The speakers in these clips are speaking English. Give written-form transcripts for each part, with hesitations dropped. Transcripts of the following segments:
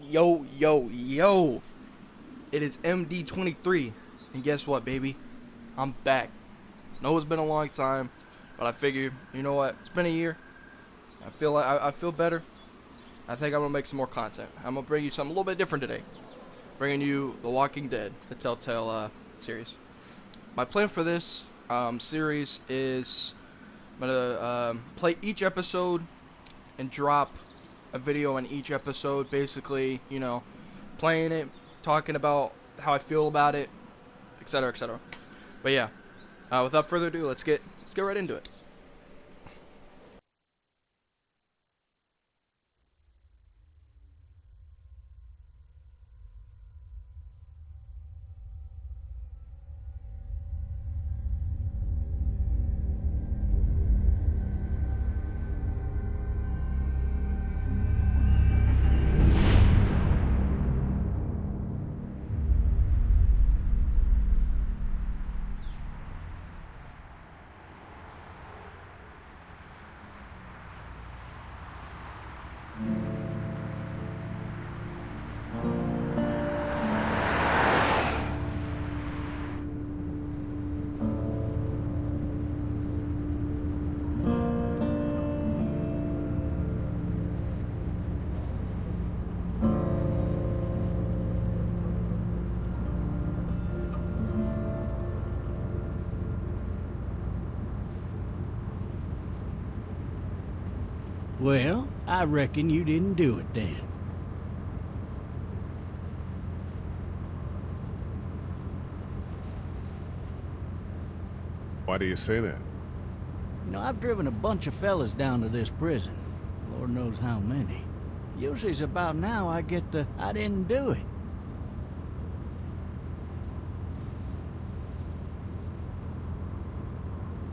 Yo. It is MD23. And guess what, baby? I'm back. Know it's been a long time, but I figured, you know what? It's been a year. I feel like I feel better. I think I'm gonna make some more content. I'm gonna bring you something a little bit different today. Bringing you The Walking Dead, the TellTale series. My plan for this series is I'm gonna play each episode and drop a video on each episode, basically, you know, playing it, talking about how I feel about it, etc., etc. But yeah, without further ado, let's get right into it. Well, I reckon you didn't do it then. Why do you say that? You know, I've driven a bunch of fellas down to this prison. Lord knows how many. Usually it's about now I get the, I didn't do it.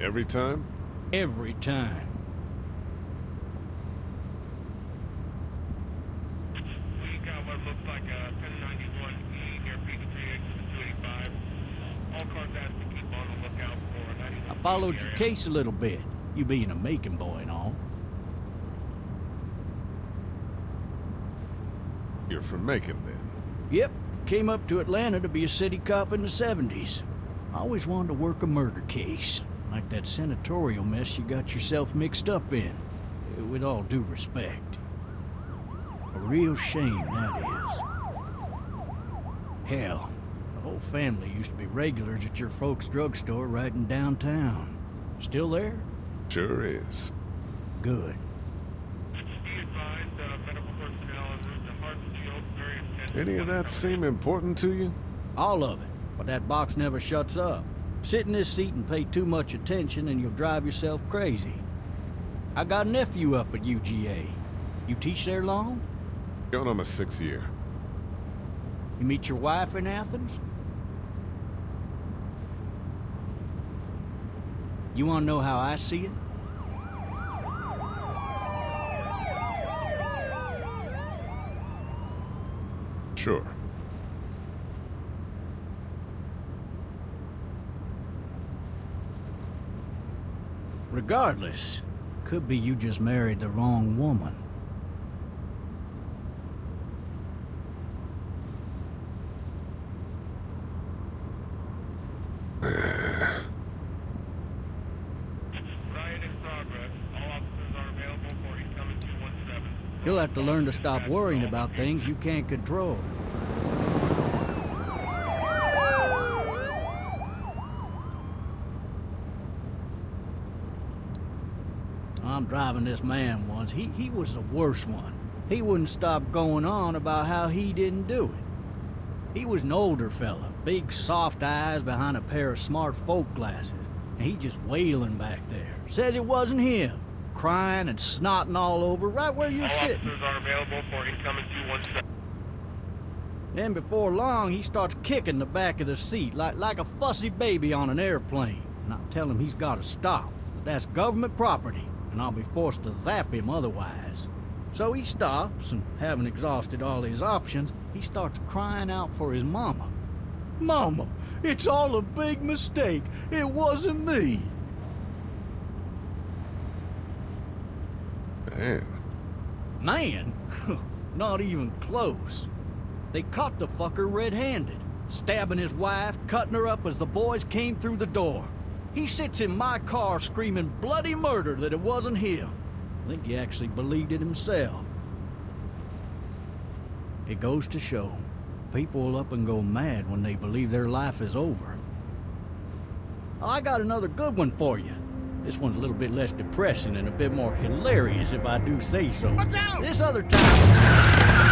Every time? Every time. We got what looks like a 1091E near P3 exit 285. All cars asked to keep on the lookout for 91. I followed your case a little bit, you being a Macon boy and all. You're from Macon, then? Yep, came up to Atlanta to be a city cop in the 70s. I always wanted to work a murder case, like that senatorial mess you got yourself mixed up in, with all due respect. A real shame, that is. Hell, the whole family used to be regulars at your folks' drugstore right in downtown. Still there? Sure is. Good. Be advised, medical personnel and the heart shield very intense. Any of that seem important to you? All of it, but that box never shuts up. Sit in this seat and pay too much attention and you'll drive yourself crazy. I got a nephew up at UGA. You teach there long? Going on my 6th year. You meet your wife in Athens? You want to know how I see it? Sure. Regardless, could be you just married the wrong woman. Riot in progress. All officers are available for incoming 217. You'll have to learn to stop worrying about things you can't control. I'm driving this man once. He was the worst one. He wouldn't stop going on about how he didn't do it. He was an older fella, big soft eyes behind a pair of smart folk glasses. And he just wailing back there. Says it wasn't him. Crying and snotting all over right where you're All sitting. officers are available for incoming 217. Then before long, he starts kicking the back of the seat like a fussy baby on an airplane. And I tell him he's got to stop. That's government property, and I'll be forced to zap him otherwise. So he stops, and having exhausted all his options, he starts crying out for his mama. Mama, it's all a big mistake. It wasn't me. Man. Man? Not even close. They caught the fucker red-handed, stabbing his wife, cutting her up as the boys came through the door. He sits in my car screaming bloody murder that it wasn't him. I think he actually believed it himself. It goes to show, people will up and go mad when they believe their life is over. I got another good one for you. This one's a little bit less depressing and a bit more hilarious, if I do say so. Watch out! This other time...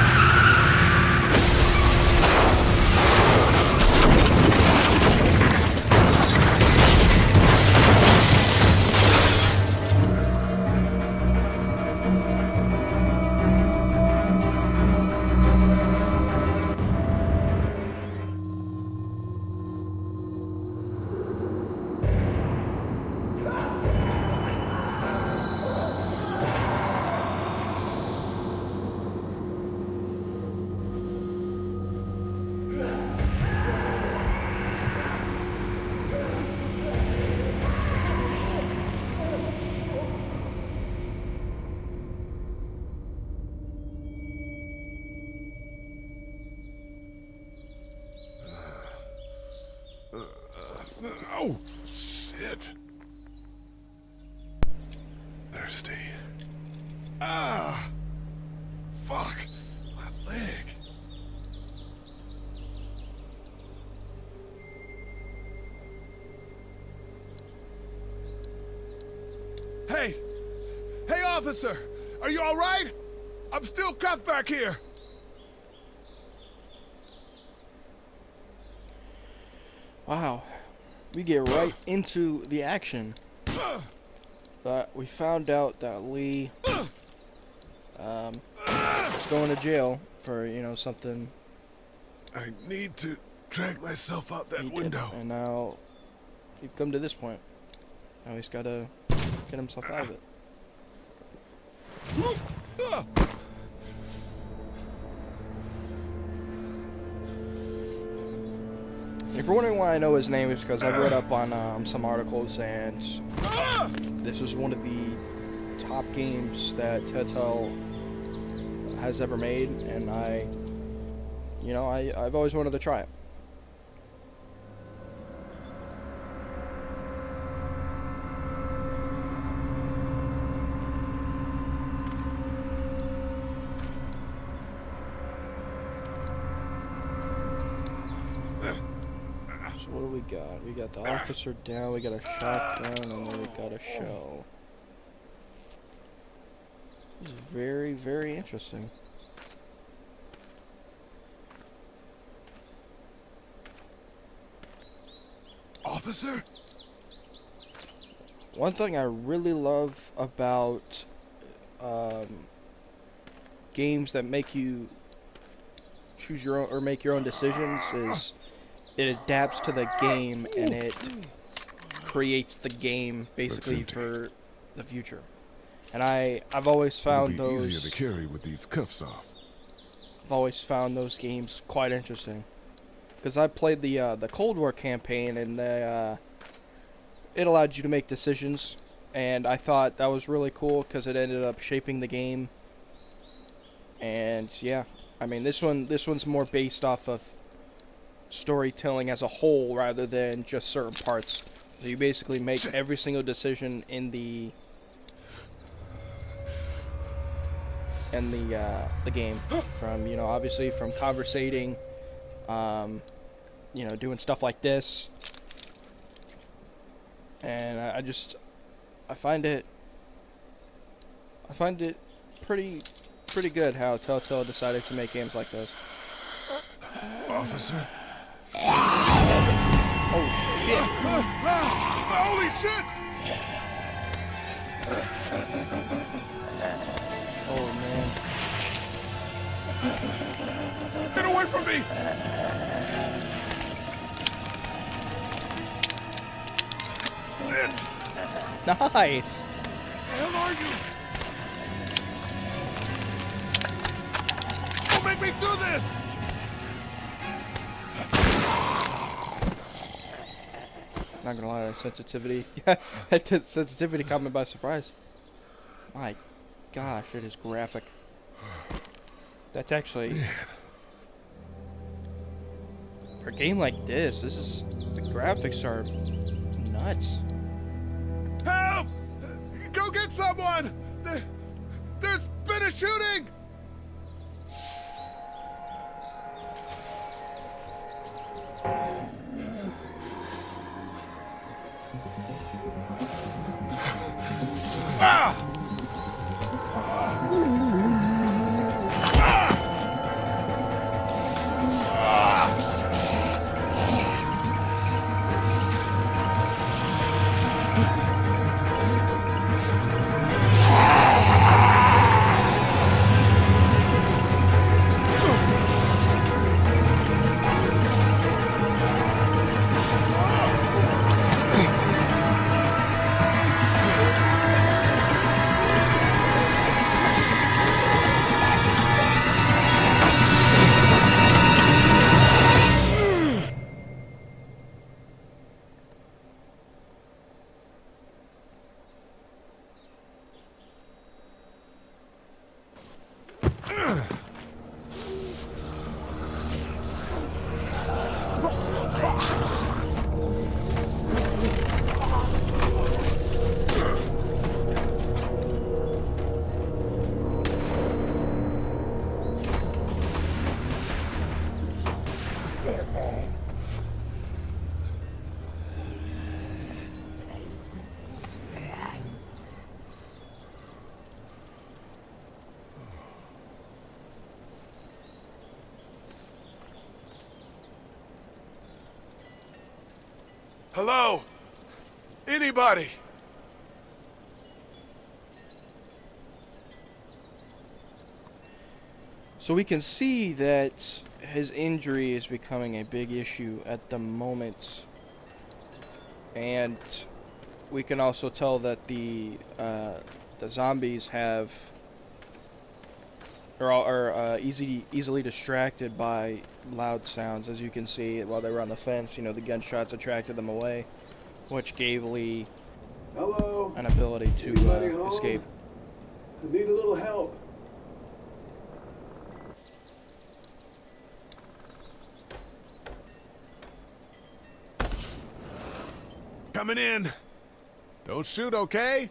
Oh, shit. Thirsty. Ah! Fuck! My leg. Hey! Hey, officer! Are you all right? I'm still cuffed back here. Wow. We get right into the action. But we found out that Lee is going to jail for, you know, something I need to drag myself out that he did. window. And now we've come to this point. Now he's got to get himself out of it. If you're wondering why I know his name, it's because I've read up on some articles, and this is one of the top games that TellTale has ever made, and I've always wanted to try it. So what do we got? We got the officer down, we got a shotgun, and then we got a shell. This is very, very interesting. Officer? One thing I really love about games that make you choose your own or make your own decisions is it adapts to the game and it creates the game basically for the future. And I've always found It'll be easier those to carry with these cuffs off. I've always found those games quite interesting. Because I played the Cold War campaign, and it allowed you to make decisions, and I thought that was really cool because it ended up shaping the game. And yeah, I mean this one's more based off of storytelling as a whole rather than just certain parts. So you basically make every single decision in the game, from obviously from conversating, doing stuff like this, and I find it pretty good how TellTale decided to make games like this. Officer? Oh shit! Holy shit! Oh man! Get away from me! Nice! The hell are you? Don't make me do this! Not gonna lie, that sensitivity. Yeah, that sensitivity caught me by surprise. My gosh, it is graphic. That's actually for a game like this. The graphics are nuts. Help! Go get someone! There's been a shooting! Ah! Hello? Anybody? So we can see that his injury is becoming a big issue at the moment, and we can also tell that the zombies are easily distracted by loud sounds. As you can see, while they were on the fence, you know, the gunshots attracted them away, which gave Lee Hello? an ability to Anybody home? escape. I need a little help. Coming in. Don't shoot, okay?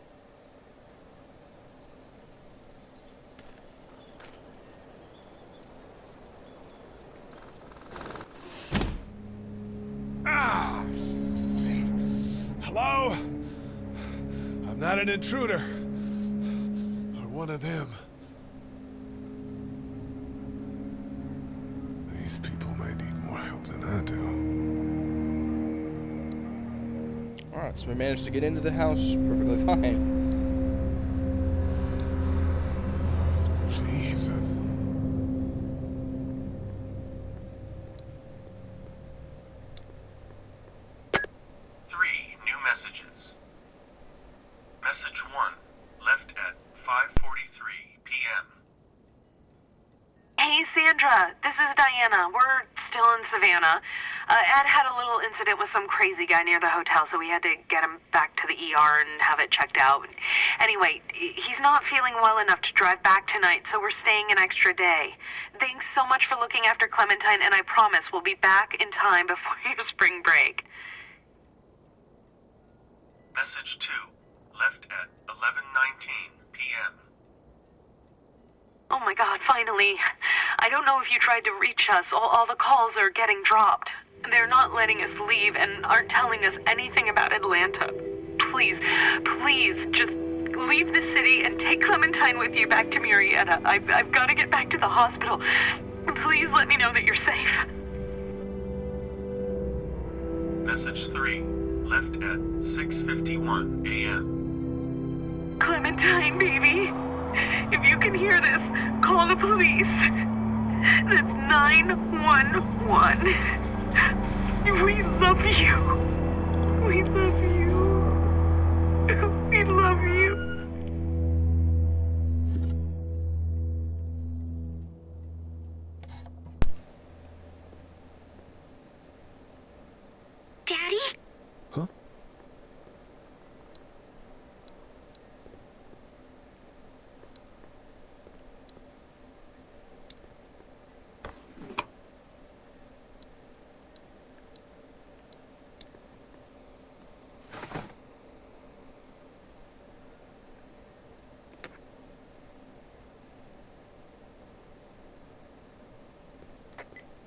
Ah, shit. Hello? I'm not an intruder. Or one of them. These people might need more help than I do. Alright, so we managed to get into the house perfectly fine. Jesus. Three new messages. Message 1, left at 5:43 p.m. Hey, Sandra, this is Diana. We're still in Savannah. Ed had a little incident with some crazy guy near the hotel, so we had to get him back to the ER and have it checked out. Anyway, he's not feeling well enough to drive back tonight, so we're staying an extra day. Thanks so much for looking after Clementine, and I promise we'll be back in time before your spring break. Message 2, left at 11:19 p.m. Oh my God, finally. I don't know if you tried to reach us. All the calls are getting dropped. They're not letting us leave and aren't telling us anything about Atlanta. Please, please, just leave the city and take Clementine with you back to Murrieta. I've got to get back to the hospital. Please let me know that you're safe. Message 3, left at 6:51 a.m. Clementine, baby. If you can hear this, call the police. That's 911. We love you. We love you. We love you. Daddy? Huh?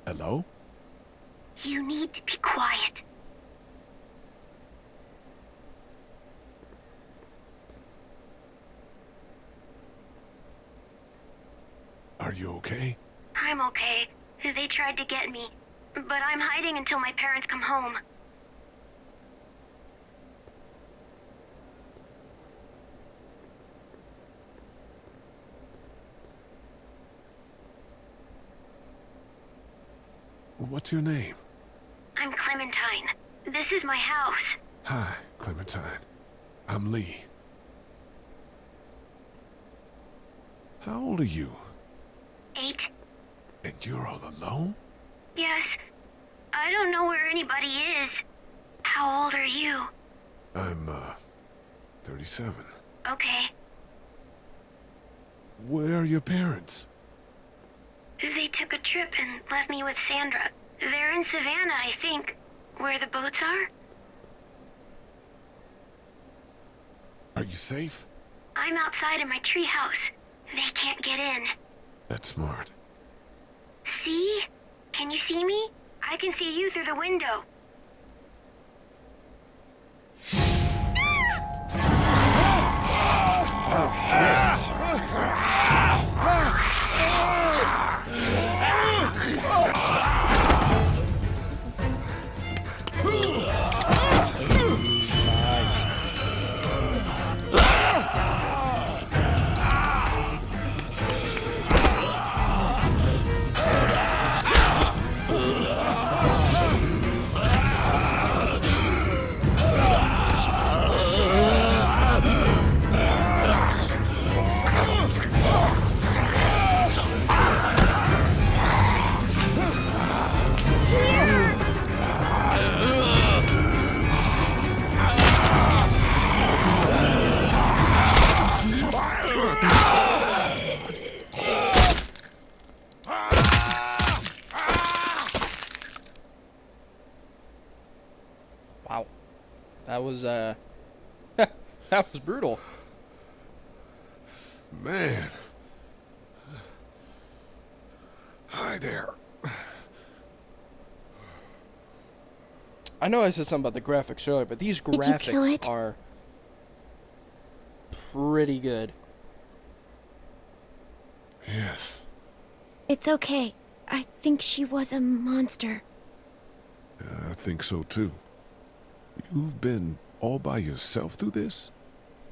Hello? You need to be quiet. Are you okay? I'm okay. They tried to get me, but I'm hiding until my parents come home. What's your name? I'm Clementine. This is my house. Hi, Clementine. I'm Lee. How old are you? 8. And you're all alone? Yes. I don't know where anybody is. How old are you? I'm, 37. Okay. Where are your parents? They took a trip and left me with Sandra. They're in Savannah, I think. Where the boats are? Are you safe? I'm outside in my treehouse. They can't get in. That's smart. See? Can you see me? I can see you through the window. Wow. That was, that was brutal. Man. Hi there. I know I said something about the graphics earlier, but these you kill graphics it? are pretty good. Yes. It's okay. I think she was a monster. I think so too. You've been all by yourself through this?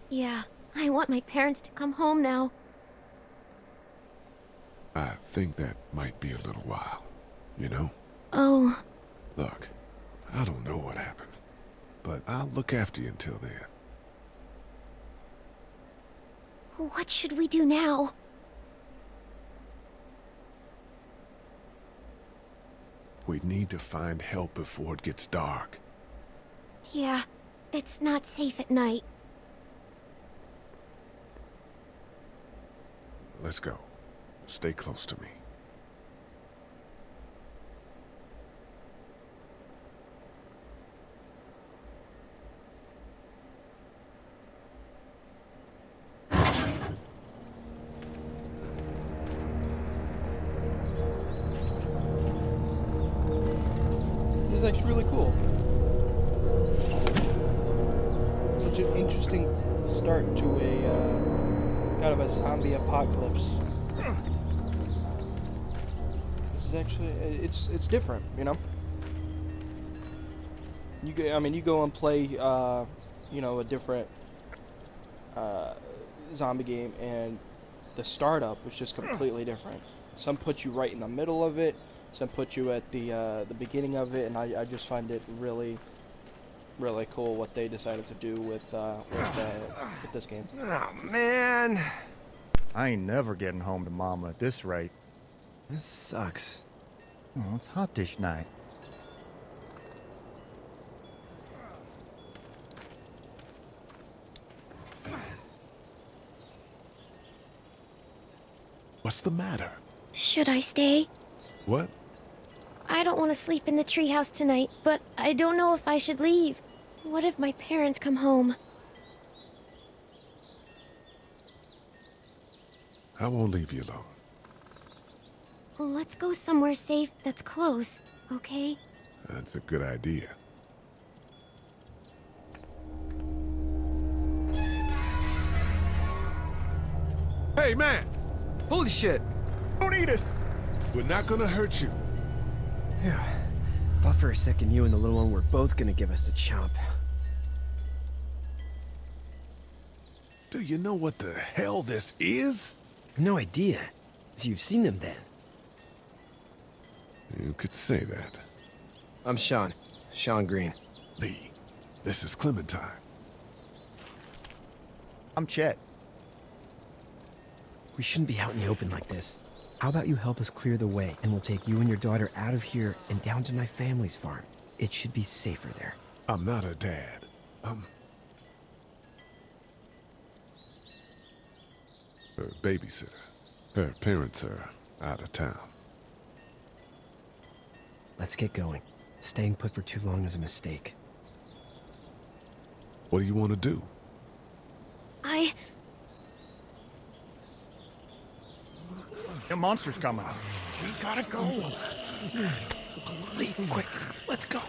Yeah, I want my parents to come home now. I think that might be a little while, you know? Oh, Look, I don't know what happened, but I'll look after you until then. what should we do now? We need to find help before it gets dark. Yeah, it's not safe at night. Let's go. Stay close to me. This is actually really cool. Such an interesting start to a kind of a zombie apocalypse. This is actually it's different, you know. I mean, you go and play, you know, a different zombie game, and the startup is just completely different. Some put you right in the middle of it. Some put you at the beginning of it, and I just find it really, really cool what they decided to do with this game. Oh, man. I ain't never getting home to Mama at this rate. This sucks. Oh, it's hot this night. What's the matter? Should I stay? What? I don't want to sleep in the treehouse tonight, but I don't know if I should leave. What if my parents come home? I won't leave you alone. Let's go somewhere safe that's close, okay? That's a good idea. Hey, man! Holy shit! Don't eat us! We're not gonna hurt you. Yeah. Thought for a second you and the little one were both gonna give us the chomp. Do you know what the hell this is? No idea. So you've seen them then? You could say that. I'm Sean. Sean Green. Lee, this is Clementine. I'm Chet. We shouldn't be out in the open like this. How about you help us clear the way, and we'll take you and your daughter out of here and down to my family's farm. It should be safer there. I'm not her dad. Her babysitter. Her parents are out of town. Let's get going. Staying put for too long is a mistake. What do you want to do? The monster's coming. We gotta go. Lee, quick, let's go.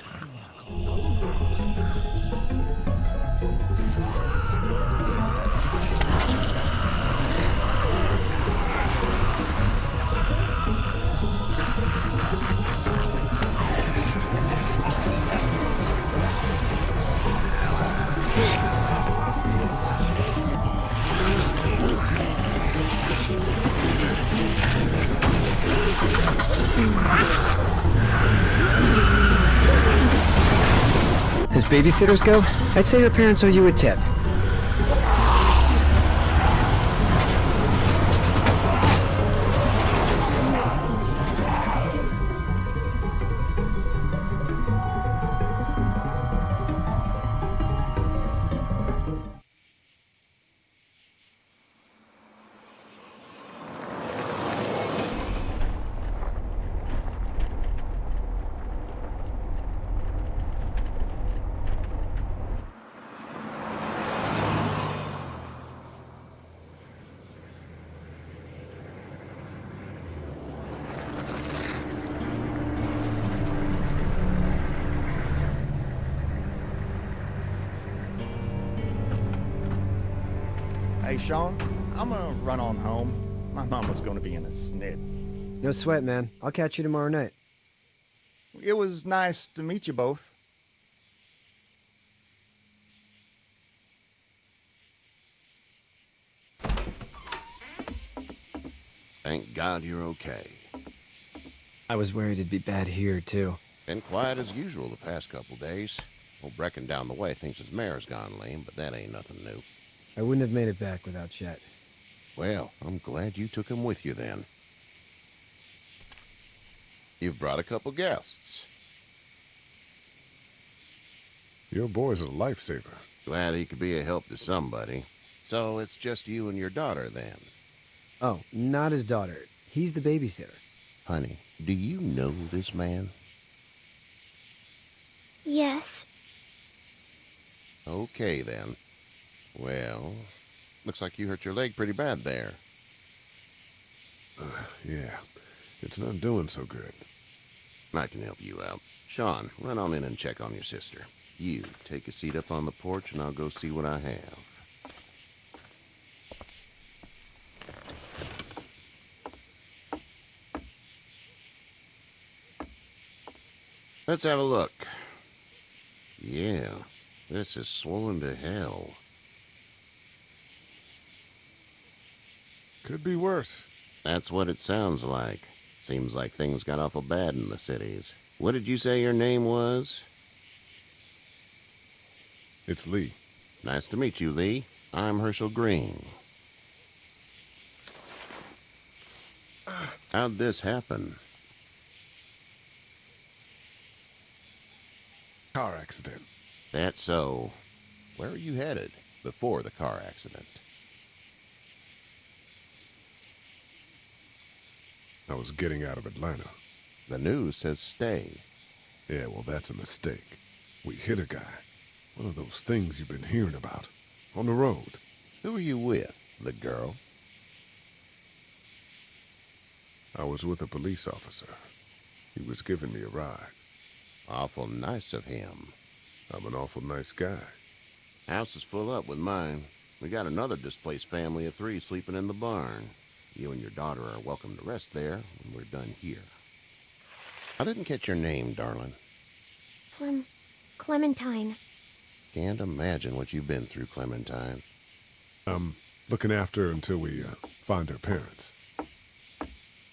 As babysitters go, I'd say your parents owe you a tip. Hey, Sean, I'm gonna run on home. My mama's gonna be in a snit. No sweat, man. I'll catch you tomorrow night. It was nice to meet you both. Thank God you're okay. I was worried it'd be bad here, too. Been quiet as usual the past couple days. Old Brecken down the way thinks his mare's gone lame, but that ain't nothing new. I wouldn't have made it back without Chet. Well, I'm glad you took him with you then. You've brought a couple guests. Your boy's a lifesaver. Glad he could be a help to somebody. So it's just you and your daughter then? Oh, not his daughter. He's the babysitter. Honey, do you know this man? Yes. Okay then. Well, looks like you hurt your leg pretty bad there. Yeah, it's not doing so good. I can help you out. Sean, run on in and check on your sister. You, take a seat up on the porch and I'll go see what I have. Let's have a look. Yeah, this is swollen to hell. Could be worse. That's what it sounds like. Seems like things got awful bad in the cities. What did you say your name was? It's Lee. Nice to meet you, Lee. I'm Herschel Green. How'd this happen? Car accident. That's so. Where are you headed before the car accident? I was getting out of Atlanta. The news says stay. Yeah, well, that's a mistake. We hit a guy. One of those things you've been hearing about. On the road. Who are you with? The girl? I was with a police officer. He was giving me a ride. Awful nice of him. I'm an awful nice guy. House is full up with mine. We got another displaced family of 3 sleeping in the barn. You and your daughter are welcome to rest there when we're done here. I didn't catch your name, darling. Clementine. Can't imagine what you've been through, Clementine. I'm looking after her until we find her parents.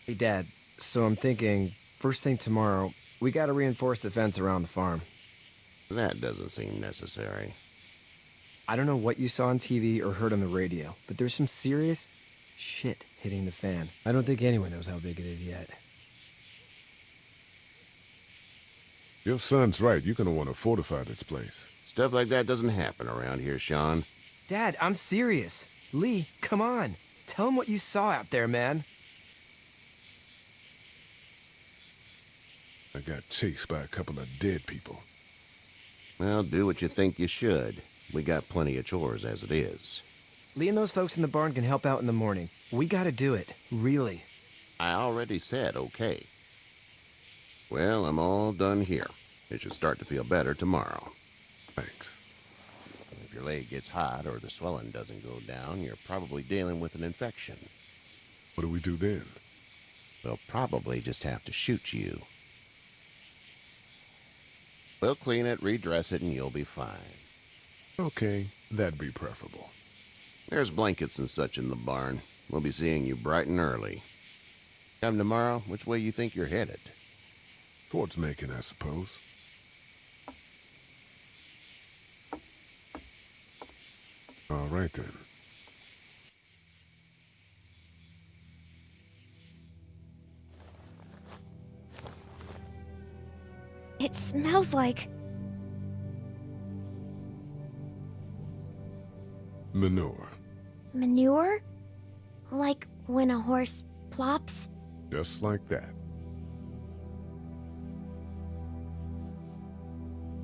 Hey, Dad, so I'm thinking, first thing tomorrow, we gotta reinforce the fence around the farm. That doesn't seem necessary. I don't know what you saw on TV or heard on the radio, but there's some serious shit hitting the fan. I don't think anyone knows how big it is yet. Your son's right. You're gonna want to fortify this place. Stuff like that doesn't happen around here, Sean. Dad, I'm serious. Lee, come on. Tell him what you saw out there, man. I got chased by a couple of dead people. Well, do what you think you should. We got plenty of chores as it is. Lee and those folks in the barn can help out in the morning. We gotta do it. Really. I already said okay. Well, I'm all done here. It should start to feel better tomorrow. Thanks. If your leg gets hot or the swelling doesn't go down, you're probably dealing with an infection. What do we do then? We'll probably just have to shoot you. We'll clean it, redress it, and you'll be fine. Okay, that'd be preferable. There's blankets and such in the barn. We'll be seeing you bright and early. Come tomorrow, which way you think you're headed? Towards Macon, I suppose. All right, then. It smells like... Manure. manure? Like when a horse plops? Just like that.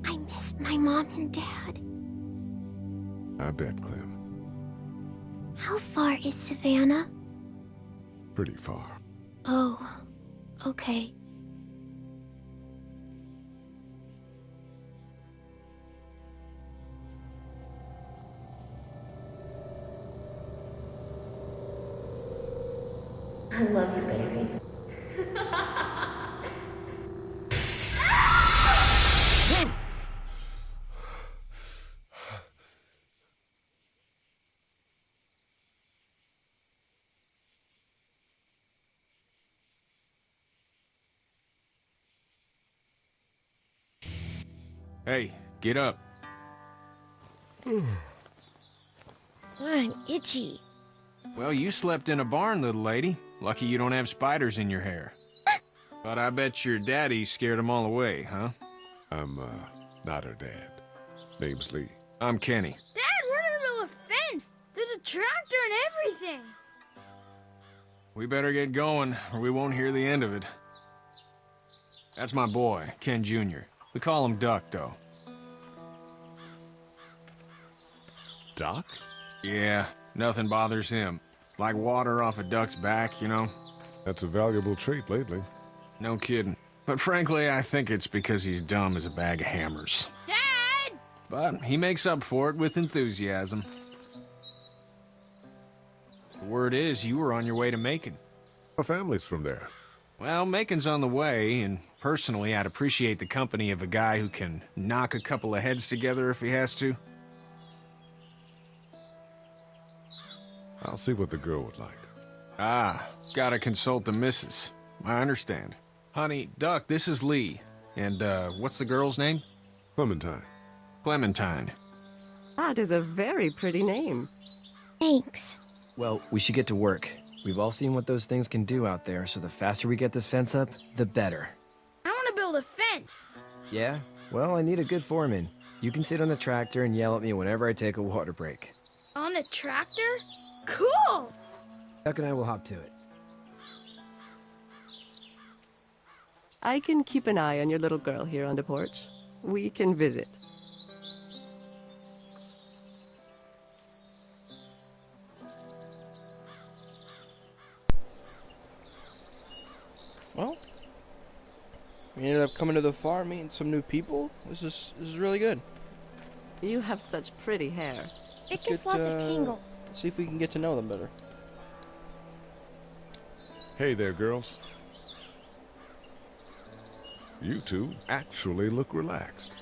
I missed my mom and dad. I bet, Clem. How far is Savannah? Pretty far. Oh, okay. I love you, baby. Hey, get up. I'm itchy. Well, you slept in a barn, little lady. Lucky you don't have spiders in your hair. But I bet your daddy scared them all away, huh? I'm, not her dad. Name's Lee. I'm Kenny. Dad, we're in the middle of a fence. There's a tractor and everything. We better get going, or we won't hear the end of it. That's my boy, Ken Jr. We call him Duck, though. Doc? Yeah, nothing bothers him. Like water off a duck's back, you know? That's a valuable trait lately. No kidding. But frankly, I think it's because he's dumb as a bag of hammers. Dad! But he makes up for it with enthusiasm. The word is you were on your way to Macon. Our family's from there. Well, Macon's on the way, and personally, I'd appreciate the company of a guy who can knock a couple of heads together if he has to. I'll see what the girl would like. Ah, gotta consult the missus. I understand. Honey, Duck, this is Lee. And, what's the girl's name? Clementine. Clementine. That is a very pretty name. Thanks. Well, we should get to work. We've all seen what those things can do out there, so the faster we get this fence up, the better. I want to build a fence. Yeah? Well, I need a good foreman. You can sit on the tractor and yell at me whenever I take a water break. On the tractor? Cool! Duck and I will hop to it. I can keep an eye on your little girl here on the porch. We can visit. Well, we ended up coming to the farm, meeting some new people. This is really good. You have such pretty hair. It gets lots of tangles. See if we can get to know them better. Hey there, girls. You two actually look relaxed.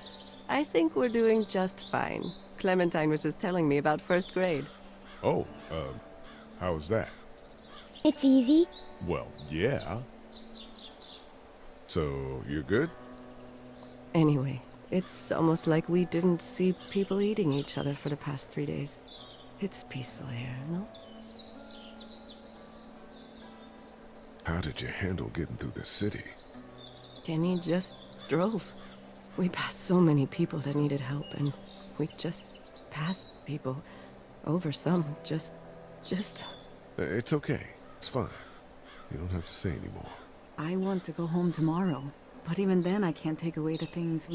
I think we're doing just fine. Clementine was just telling me about first grade. Oh, how was that? It's easy. Well, yeah. So, you're good? Anyway, it's almost like we didn't see people eating each other for the past 3 days. It's peaceful here, no? How did you handle getting through the city? Kenny just drove. We passed so many people that needed help, and we just passed people. Over some, just... It's okay. It's fine. You don't have to say anymore. I want to go home tomorrow, but even then I can't take away the things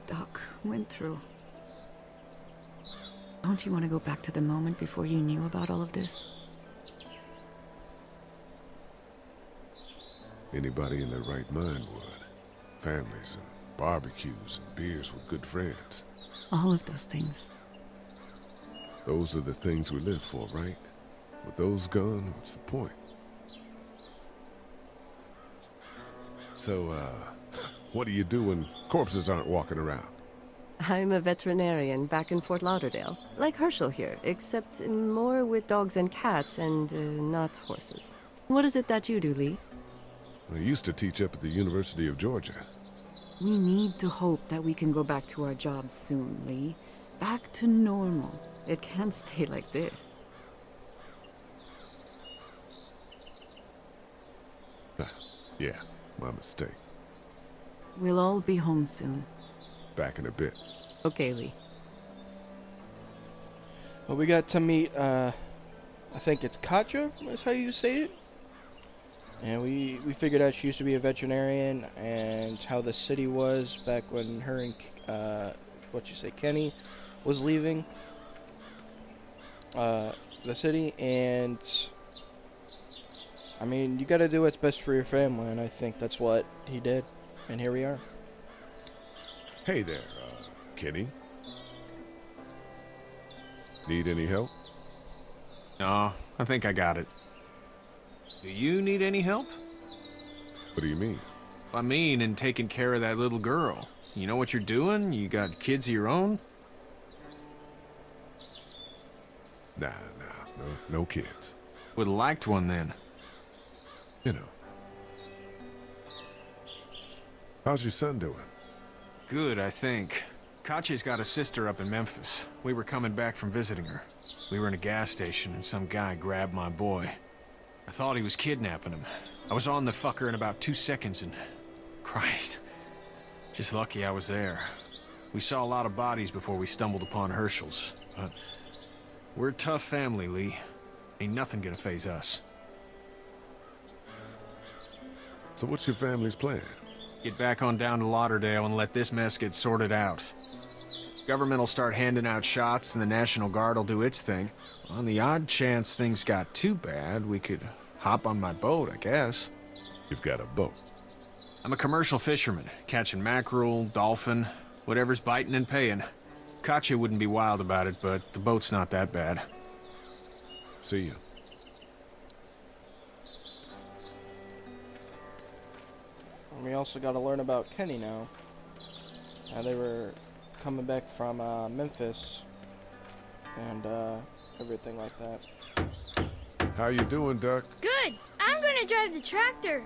Doc went through. Don't you want to go back to the moment before you knew about all of this? Anybody in their right mind would. Families and barbecues and beers with good friends. All of those things. Those are the things we live for, right? With those gone, what's the point? So, what do you do when corpses aren't walking around? I'm a veterinarian back in Fort Lauderdale. Like Herschel here, except more with dogs and cats and not horses. What is it that you do, Lee? I used to teach up at the University of Georgia. We need to hope that we can go back to our jobs soon, Lee. Back to normal. It can't stay like this. Yeah, my mistake. We'll all be home soon. Back in a bit. Okay, Lee. Well, we got to meet, I think it's Katja, is how you say it. And we figured out she used to be a veterinarian and how the city was back when her and, Kenny was leaving the city. And, I mean, you gotta do what's best for your family, and I think that's what he did. And here we are. Hey there, Kenny. Need any help? No, I think I got it. Do you need any help? What do you mean? I mean, in taking care of that little girl. You know what you're doing? You got kids of your own? Nah, no kids. Would've liked one then. You know. How's your son doing? Good, I think. Katya's got a sister up in Memphis. We were coming back from visiting her. We were in a gas station and some guy grabbed my boy. I thought he was kidnapping him. I was on the fucker in about 2 seconds and... Christ. Just lucky I was there. We saw a lot of bodies before we stumbled upon Herschel's. But we're a tough family, Lee. Ain't nothing gonna faze us. So what's your family's plan? Get back on down to Lauderdale and let this mess get sorted out. Government will start handing out shots and the National Guard will do its thing. On the odd chance things got too bad, we could hop on my boat, I guess. You've got a boat? I'm a commercial fisherman, catching mackerel, dolphin, whatever's biting and paying. Katya wouldn't be wild about it, but the boat's not that bad. See you. And we also got to learn about Kenny now. They were coming back from Memphis and everything like that. How you doing, Duck? Good. I'm gonna drive the tractor.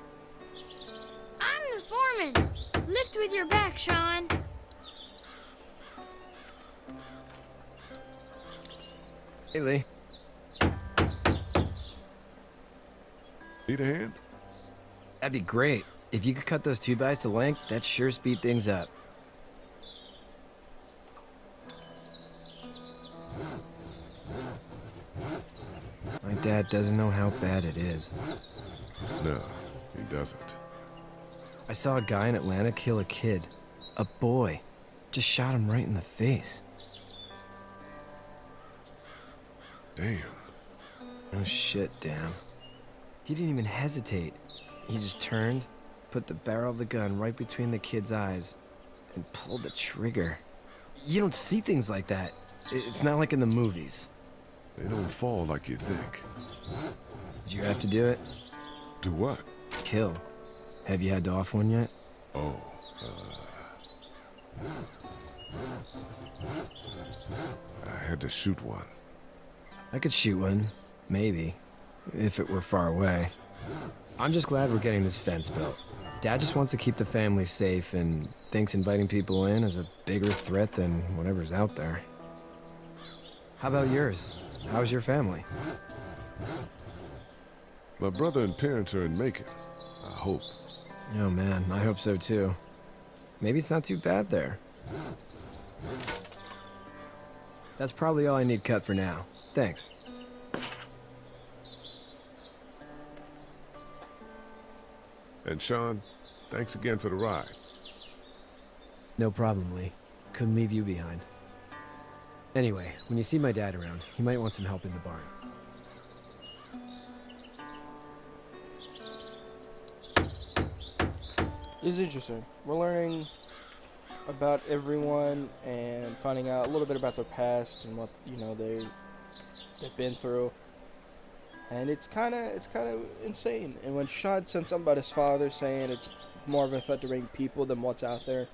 I'm the foreman. Lift with your back, Sean. Hey, Lee. Need a hand? That'd be great. If you could cut those 2x to length, that'd sure speed things up. My dad doesn't know how bad it is. No, he doesn't. I saw a guy in Atlanta kill a kid. A boy. Just shot him right in the face. Damn. Oh shit, damn. He didn't even hesitate. He just turned, put the barrel of the gun right between the kid's eyes, and pulled the trigger. You don't see things like that. It's not like in the movies. They don't fall like you think. Did you have to do it? Do what? Kill. Have you had to off one yet? Oh, I had to shoot one. I could shoot one, maybe, if it were far away. I'm just glad we're getting this fence built. Dad just wants to keep the family safe and thinks inviting people in is a bigger threat than whatever's out there. How about yours? How's your family? My brother and parents are in Macon. I hope. Oh man, I hope so too. Maybe it's not too bad there. That's probably all I need cut for now. Thanks. And Sean, thanks again for the ride. No problem, Lee. Couldn't leave you behind. Anyway, when you see my dad around, he might want some help in the barn. It's interesting. We're learning about everyone and finding out a little bit about their past and what they've been through. And it's kind of insane. And when Sean sent something about his father saying it's more of a threat to bring people than what's out there,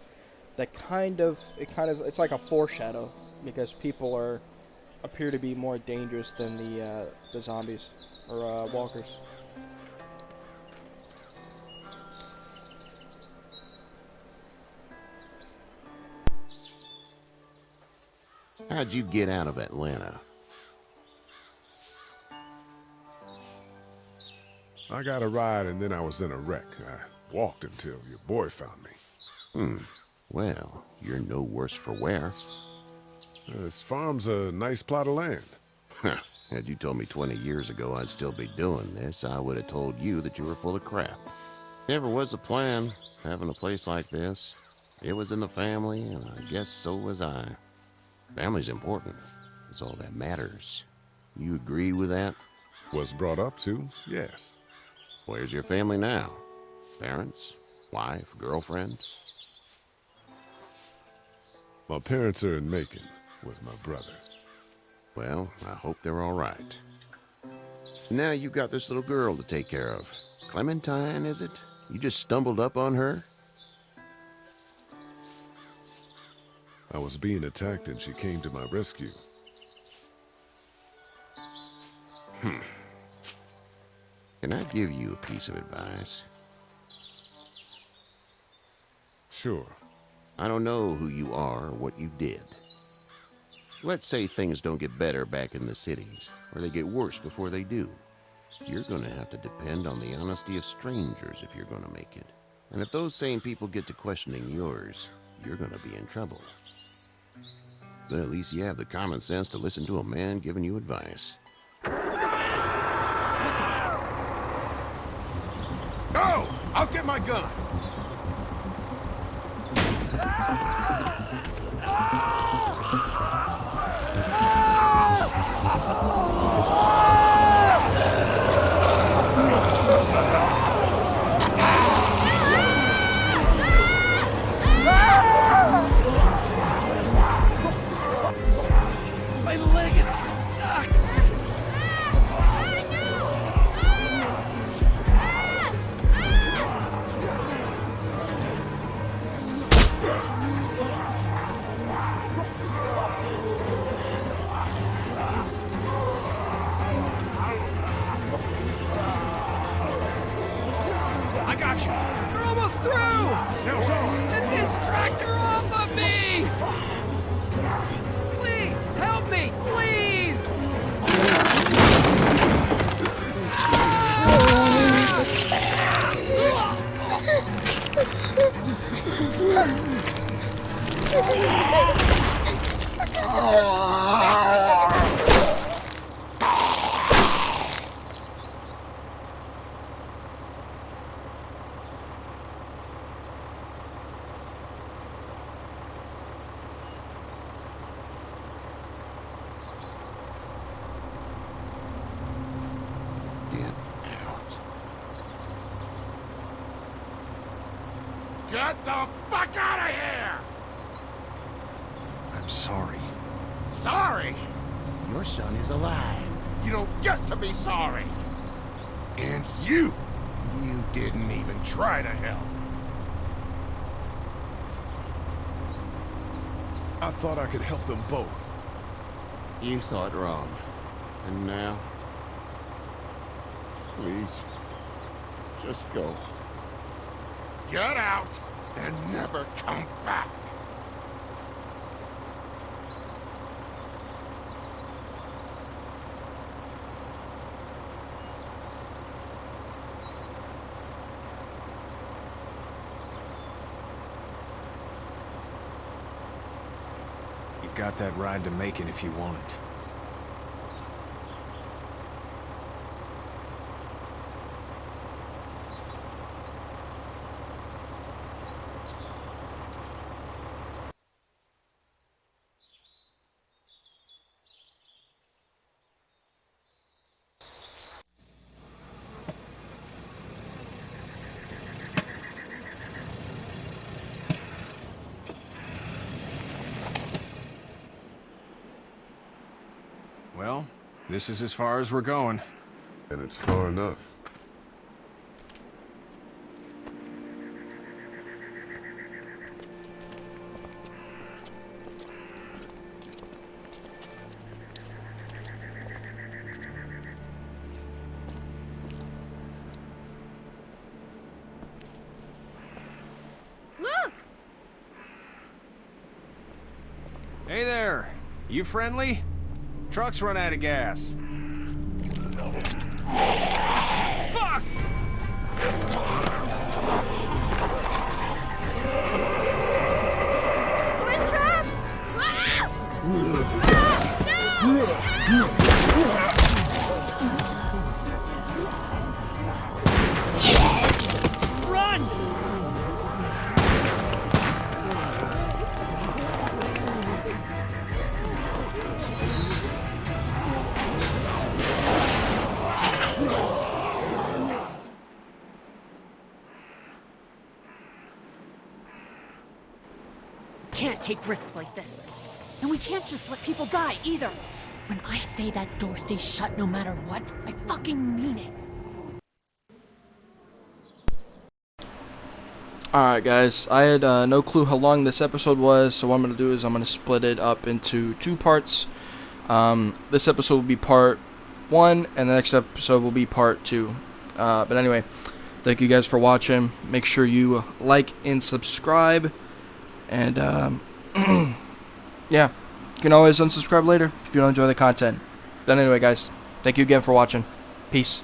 it's like a foreshadow, because people appear to be more dangerous than the zombies or walkers. How'd you get out of Atlanta? I got a ride and then I was in a wreck. I walked until your boy found me. Well, you're no worse for wear. This farm's a nice plot of land. Had you told me 20 years ago I'd still be doing this, I would have told you that you were full of crap. Never was a plan, having a place like this. It was in the family, and I guess so was I. Family's important. It's all that matters. You agree with that? Was brought up to, yes. Where's your family now? Parents? Wife? Girlfriend? My parents are in Macon with my brother. Well, I hope they're all right. Now you got this little girl to take care of. Clementine, is it? You just stumbled up on her? I was being attacked and she came to my rescue. Can I give you a piece of advice? Sure. I don't know who you are or what you did. Let's say things don't get better back in the cities, or they get worse before they do. You're gonna have to depend on the honesty of strangers if you're gonna make it. And if those same people get to questioning yours, you're gonna be in trouble. But at least you have the common sense to listen to a man giving you advice. No! I'll get my gun! My leg is stuck! I got you. We're almost through! Now, Sean. Get this tractor off of me! Please, help me, please! Get the fuck out of here! I'm sorry. Sorry? Your son is alive. You don't get to be sorry. And you didn't even try to help. I thought I could help them both. You thought wrong. And now? Please, just go. Get out and never come back. You've got that ride to Macon if you want it. Well, this is as far as we're going. And it's far enough. Look! Hey there! You friendly? Truck's run out of gas. Fuck! We're trapped! Run! Can't take risks like this. And we can't just let people die either. When I say that door stays shut no matter what, I fucking mean it. Alright guys, I had no clue how long this episode was, so what I'm going to do is I'm going to split it up into 2 parts. This episode will be part 1, and the next episode will be part 2. But anyway, thank you guys for watching. Make sure you like and subscribe. And, yeah, you can always unsubscribe later if you don't enjoy the content. But anyway guys, thank you again for watching. Peace.